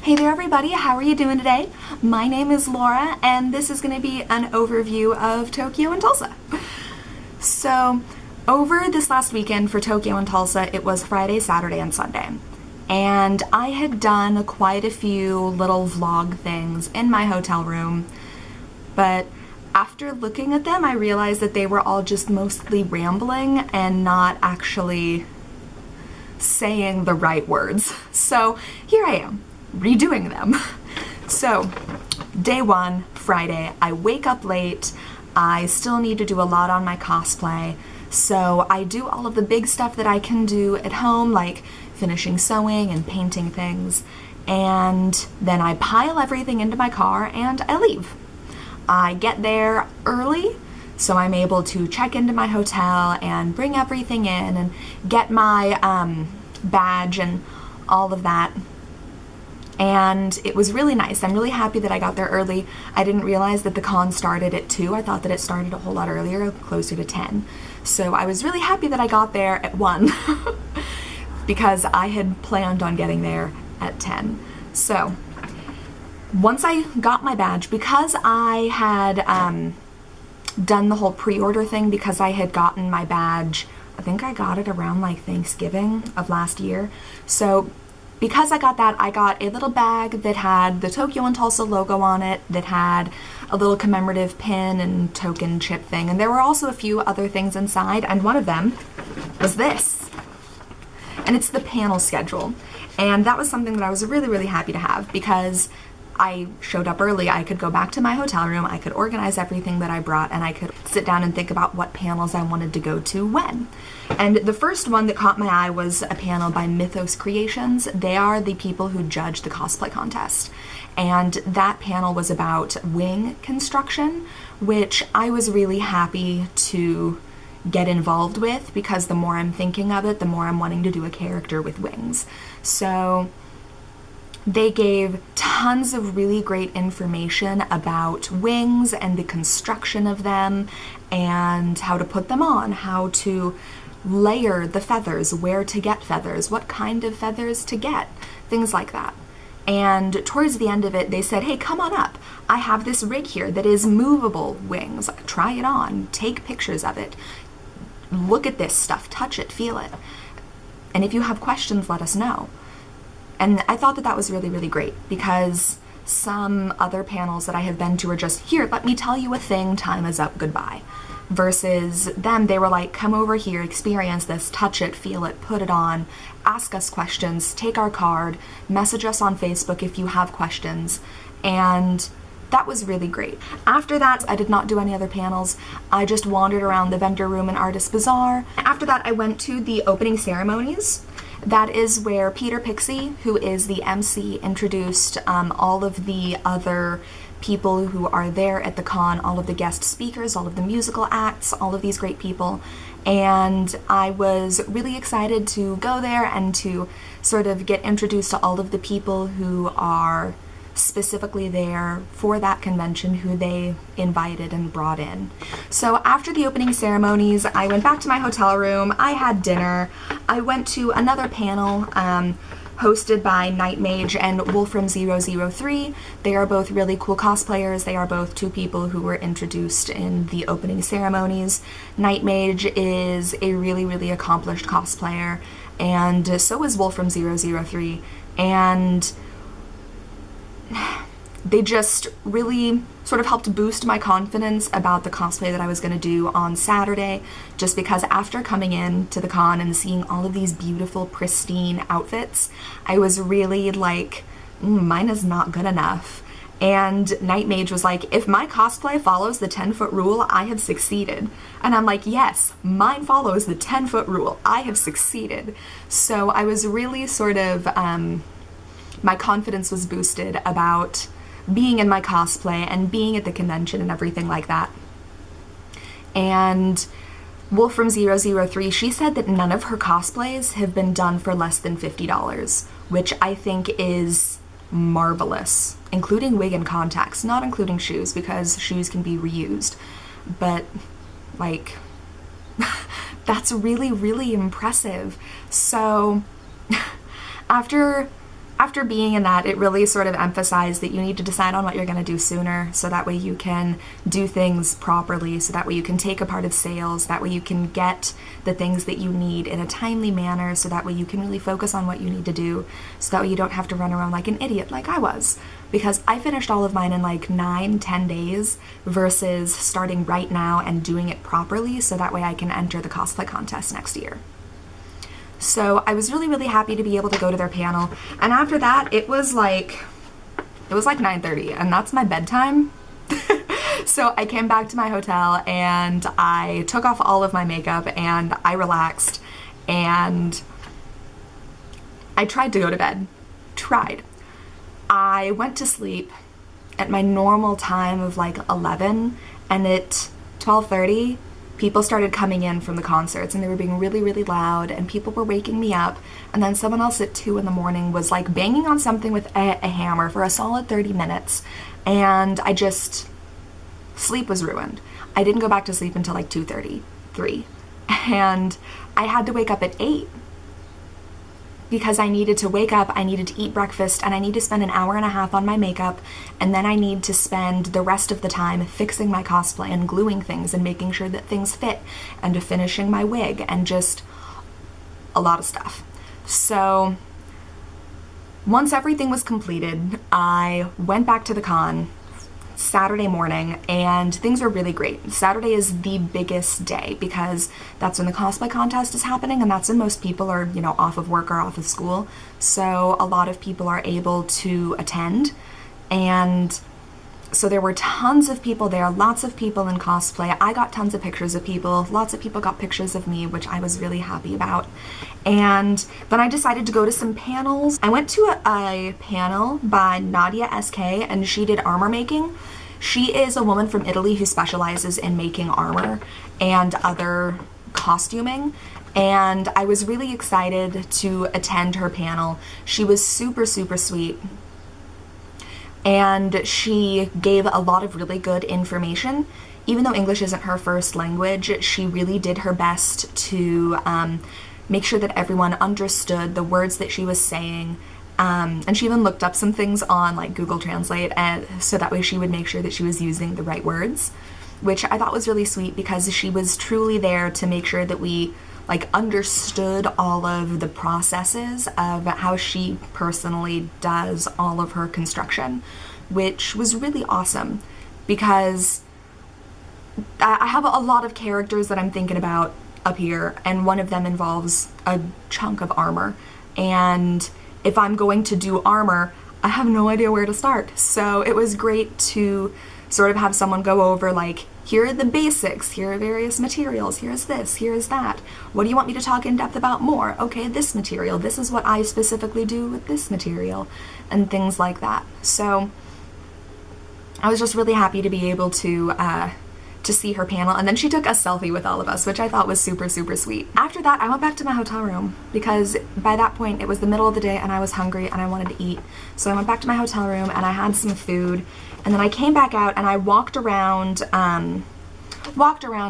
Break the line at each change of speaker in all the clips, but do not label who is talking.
Hey there everybody, how are you doing today? My name is Laura and this is going to be an overview of Tokyo and Tulsa. So over this last weekend for Tokyo and Tulsa, it was Friday, Saturday, and Sunday. And I had done quite a few little vlog things in my hotel room, but after looking at them I realized that they were all just mostly rambling and not actually saying the right words. So here I am, redoing them. So day one, Friday, I wake up late. I still need to do a lot on my cosplay. So I do all of the big stuff that I can do at home, like finishing sewing and painting things. And then I pile everything into my car and I leave. I get there early, so I'm able to check into my hotel and bring everything in and get my badge and all of that. And it was really nice. I'm really happy that I got there early. I didn't realize that the con started at 2. I thought that it started a whole lot earlier, closer to 10. So I was really happy that I got there at 1 because I had planned on getting there at 10. So once I got my badge, because I had done the whole pre-order thing, because I had gotten my badge, I think I got it around like Thanksgiving of last year. So because I got that, I got a little bag that had the Tokyo and Tulsa logo on it, that had a little commemorative pin and token chip thing, and there were also a few other things inside, and one of them was this. And it's the panel schedule. And that was something that I was really, really happy to have because I showed up early. I could go back to my hotel room, I could organize everything that I brought, and I could sit down and think about what panels I wanted to go to when. And the first one that caught my eye was a panel by Mythos Creations. They are the people who judge the cosplay contest. And that panel was about wing construction, which I was really happy to get involved with because the more I'm thinking of it, the more I'm wanting to do a character with wings. So they gave tons of really great information about wings and the construction of them and how to put them on, how to layer the feathers, where to get feathers, what kind of feathers to get, things like that. And towards the end of it, they said, hey, come on up. I have this rig here that is movable wings. Try it on, take pictures of it, look at this stuff, touch it, feel it. And if you have questions, let us know. And I thought that that was really, really great because some other panels that I have been to are just, here, let me tell you a thing, time is up, goodbye. Versus them, they were like, come over here, experience this, touch it, feel it, put it on, ask us questions, take our card, message us on Facebook if you have questions. And that was really great. After that, I did not do any other panels. I just wandered around the vendor room and artist bazaar. After that, I went to the opening ceremonies. That is where Peter Pixie, who is the MC, introduced all of the other people who are there at the con, all of the guest speakers, all of the musical acts, all of these great people. And I was really excited to go there and to sort of get introduced to all of the people who are specifically there for that convention, who they invited and brought in. So after the opening ceremonies, I went back to my hotel room, I had dinner, I went to another panel hosted by Night Mage and Wolfram 003. They are both really cool cosplayers. They are both two people who were introduced in the opening ceremonies. Night Mage is a really, really accomplished cosplayer, and so is Wolfram 003. And they just really sort of helped boost my confidence about the cosplay that I was going to do on Saturday, just because after coming in to the con and seeing all of these beautiful, pristine outfits, I was really like, mine is not good enough. And Night Mage was like, if my cosplay follows the 10-foot rule, I have succeeded. And I'm like, yes, mine follows the 10-foot rule. I have succeeded. So I was really sort of, my confidence was boosted about being in my cosplay and being at the convention and everything like that. And Wolfram 003, she said that none of her cosplays have been done for less than $50, which I think is marvelous, including wig and contacts, not including shoes because shoes can be reused. But like, that's really, really impressive. So after after being in that, it really sort of emphasized that you need to decide on what you're going to do sooner, so that way you can do things properly, so that way you can take a part of sales, that way you can get the things that you need in a timely manner, so that way you can really focus on what you need to do, so that way you don't have to run around like an idiot like I was. Because I finished all of mine in like 9-10 days versus starting right now and doing it properly, so that way I can enter the cosplay contest next year. So I was really, really happy to be able to go to their panel. And after that, it was like 9:30, and that's my bedtime. So I came back to my hotel and I took off all of my makeup and I relaxed and I tried to go to bed. I went to sleep at my normal time of like 11, and at 12:30, people started coming in from the concerts and they were being really, really loud and people were waking me up. And then someone else at 2 in the morning was like banging on something with a hammer for a solid 30 minutes. And sleep was ruined. I didn't go back to sleep until like 2:30, 3. And I had to wake up at 8 because I needed to wake up, I needed to eat breakfast, and I need to spend an hour and a half on my makeup, and then I need to spend the rest of the time fixing my cosplay and gluing things and making sure that things fit and finishing my wig and just a lot of stuff. So once everything was completed, I went back to the con Saturday morning and things were really great. Saturday is the biggest day because that's when the cosplay contest is happening and that's when most people are, you know, off of work or off of school. So a lot of people are able to attend, and so there were tons of people there, lots of people in cosplay. I got tons of pictures of people, lots of people got pictures of me, which I was really happy about. And then I decided to go to some panels. I went to a panel by Nadia SK, and she did armor making. She is a woman from Italy who specializes in making armor and other costuming, and I was really excited to attend her panel. She was super, super sweet, and she gave a lot of really good information. Even though English isn't her first language, she really did her best to make sure that everyone understood the words that she was saying. And she even looked up some things on like Google Translate, and so that way she would make sure that she was using the right words, which I thought was really sweet because she was truly there to make sure that we like understood all of the processes of how she personally does all of her construction, which was really awesome because I have a lot of characters that I'm thinking about up here, and one of them involves a chunk of armor, and if I'm going to do armor, I have no idea where to start. So it was great to sort of have someone go over like, here are the basics, here are various materials, here's this, here's that. What do you want me to talk in depth about more? Okay, this material, this is what I specifically do with this material, and things like that. So I was just really happy to be able to see her panel, and then she took a selfie with all of us, which I thought was super, super sweet. After that, I went back to my hotel room because by that point it was the middle of the day and I was hungry and I wanted to eat. So I went back to my hotel room and I had some food, and then I came back out and I walked around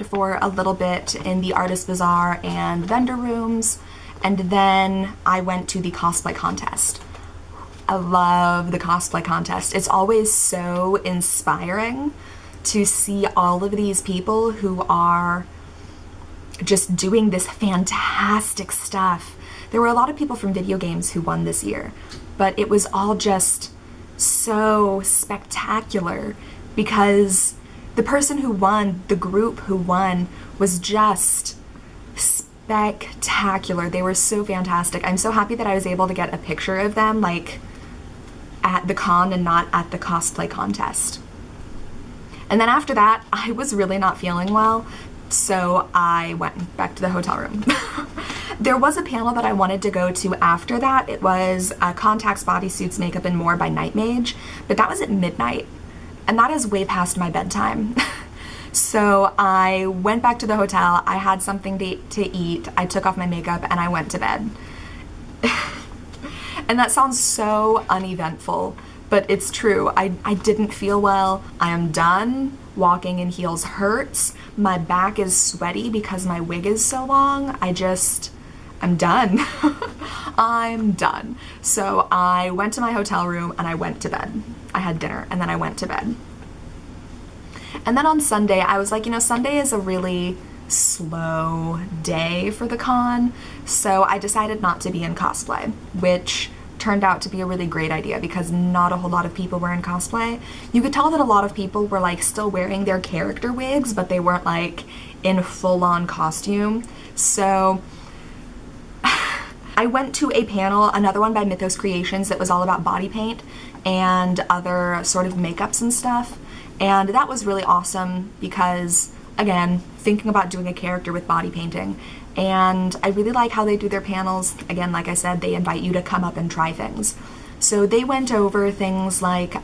for a little bit in the artist bazaar and vendor rooms, and then I went to the cosplay contest. I love the cosplay contest. It's always so inspiring to see all of these people who are just doing this fantastic stuff. There were a lot of people from video games who won this year, but it was all just so spectacular because the person who won, the group who won, was just spectacular. They were so fantastic. I'm so happy that I was able to get a picture of them like at the con and not at the cosplay contest. And then after that, I was really not feeling well, so I went back to the hotel room. There was a panel that I wanted to go to after that. It was Contacts, Bodysuits, Makeup, and More by Night Mage, but that was at midnight, and that is way past my bedtime. So I went back to the hotel, I had something to eat, I took off my makeup, and I went to bed. And that sounds so uneventful, but it's true. I didn't feel well. I am done. Walking in heels hurts. My back is sweaty because my wig is so long. I'm done. I'm done. So I went to my hotel room and I went to bed. I had dinner and then I went to bed. And then on Sunday, I was like, you know, Sunday is a really slow day for the con, so I decided not to be in cosplay, which turned out to be a really great idea because not a whole lot of people were in cosplay. You could tell that a lot of people were like still wearing their character wigs, but they weren't like in full-on costume. So I went to a panel, another one by Mythos Creations, that was all about body paint and other sort of makeups and stuff. And that was really awesome because, again, thinking about doing a character with body painting. And I really like how they do their panels. Again, like I said, they invite you to come up and try things. So they went over things like,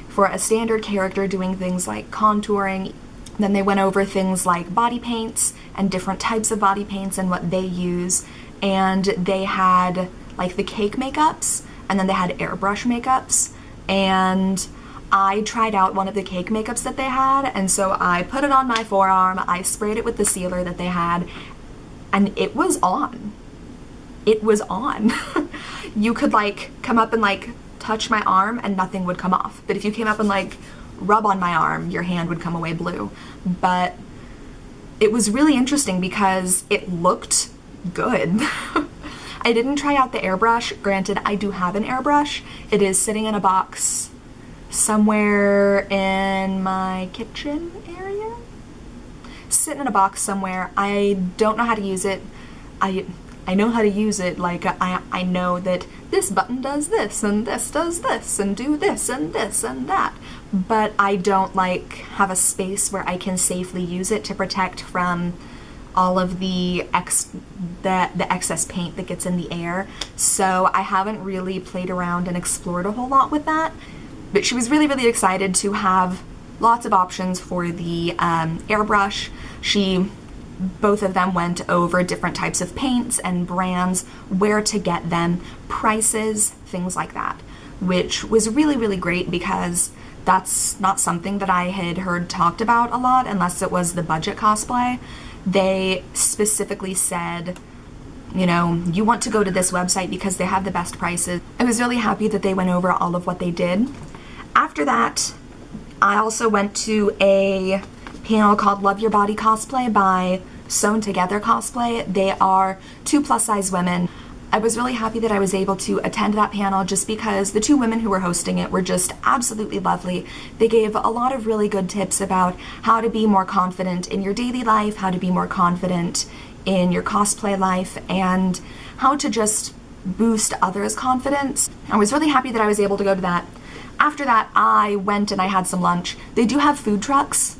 for a standard character, doing things like contouring. Then they went over things like body paints and different types of body paints and what they use. And they had like the cake makeups, and then they had airbrush makeups. And I tried out one of the cake makeups that they had, and so I put it on my forearm, I sprayed it with the sealer that they had, and it was on. It was on. You could like come up and like touch my arm and nothing would come off. But if you came up and like rub on my arm, your hand would come away blue. But it was really interesting because it looked good. I didn't try out the airbrush. Granted, I do have an airbrush. It is sitting in a box somewhere in my kitchen area. Sitting in a box somewhere. I don't know how to use it. I know how to use it, like I know that this button does this and this does this and do this and this and that, but I don't like have a space where I can safely use it to protect from all of the excess paint that gets in the air. So I haven't really played around and explored a whole lot with that. But she was really, really excited to have lots of options for the airbrush. Both of them went over different types of paints and brands, where to get them, prices, things like that, which was really, really great because that's not something that I had heard talked about a lot unless it was the budget cosplay. They specifically said, you know, you want to go to this website because they have the best prices. I was really happy that they went over all of what they did. After that, I also went to a panel called Love Your Body Cosplay by Sewn Together Cosplay. They are 2 plus-size women. I was really happy that I was able to attend that panel just because the 2 women who were hosting it were just absolutely lovely. They gave a lot of really good tips about how to be more confident in your daily life, how to be more confident in your cosplay life, and how to just boost others' confidence. I was really happy that I was able to go to that. After that, I went and I had some lunch. They do have food trucks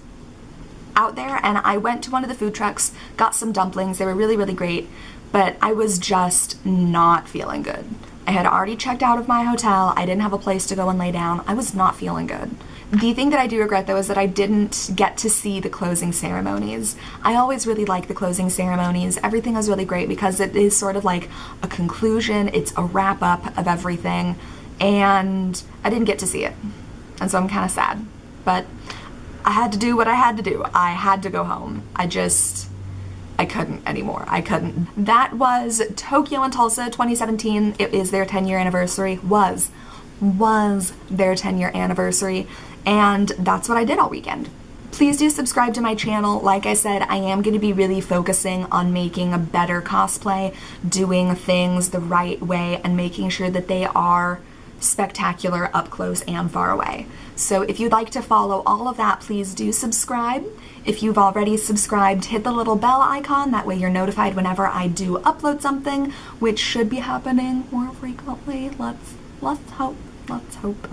out there, and I went to one of the food trucks, got some dumplings. They were really, really great, but I was just not feeling good. I had already checked out of my hotel. I didn't have a place to go and lay down. I was not feeling good. The thing that I do regret, though, is that I didn't get to see the closing ceremonies. I always really like the closing ceremonies. Everything is really great because it is sort of like a conclusion. It's a wrap-up of everything, and I didn't get to see it, and so I'm kind of sad. But I had to do what I had to do. I had to go home. I couldn't anymore. I couldn't. That was Tokyo and Tulsa 2017. It is their 10-year anniversary. Was their 10-year anniversary. And that's what I did all weekend. Please do subscribe to my channel. Like I said, I am going to be really focusing on making a better cosplay, doing things the right way, and making sure that they are spectacular up close and far away. So if you'd like to follow all of that, please do subscribe. If you've already subscribed, hit the little bell icon. That way you're notified whenever I do upload something, which should be happening more frequently. Let's hope. Let's hope.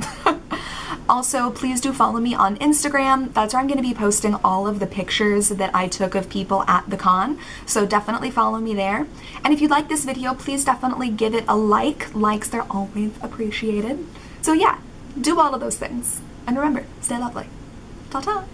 Also, please do follow me on Instagram. That's where I'm going to be posting all of the pictures that I took of people at the con. So definitely follow me there. And if you like this video, please definitely give it a like. Likes are always appreciated. So yeah, do all of those things. And remember, stay lovely. Ta-ta!